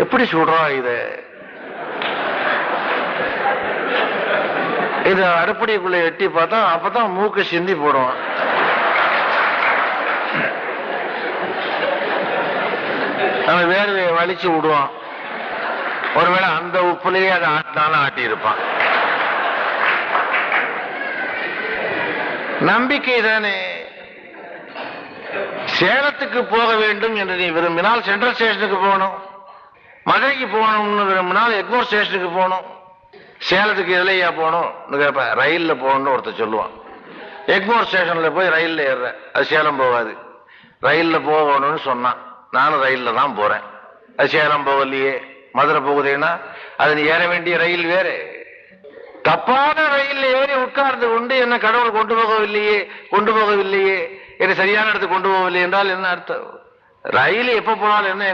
எப்படி சொல்றோம் இது அடுப்படிக்குள்ள எட்டி பார்த்தா அப்பதான் மூக்கு சிந்தி போடுவான். நம்ம வேர்வையை வலிச்சு விடுவான். ஒருவேளை அந்த உப்புலயே அதை ஆட்டினாலும் ஆட்டி இருப்பான். நம்பிக்கை தானே. சேலத்துக்கு போக வேண்டும் என்று நீ விரும்பினால் சென்ட்ரல் ஸ்டேஷனுக்கு போகணும். மதுரைக்கு போகணும்னு விரும்பினால் எக்மோர் ஸ்டேஷனுக்கு போகணும். சேலத்துக்கு எதுலையா போகணும் கேட்ப, ரயில்ல போகணும்னு ஒருத்தர் சொல்லுவான். எக்மோர் ஸ்டேஷன்ல போய் ரயில்ல ஏறுற, அது சேலம் போகாது. ரயில்ல போகணும்னு சொன்னான். நானும் ரயில்ல தான் போறேன். அது சேலம் போகலையே, மதுரை போகுதுன்னா அது நீ ஏற வேண்டிய ரயில் வேறு. தப்பான ரயில் ஏறி உட்கார்ந்து கொண்டு என்ன கடவுள் கொண்டு போகவில்லையே, என்னை சரியான இடத்துக்கு கொண்டு போகவில்லை என்றால் என்ன அர்த்தம்? ரயில் எப்ப போனாலும் என்ன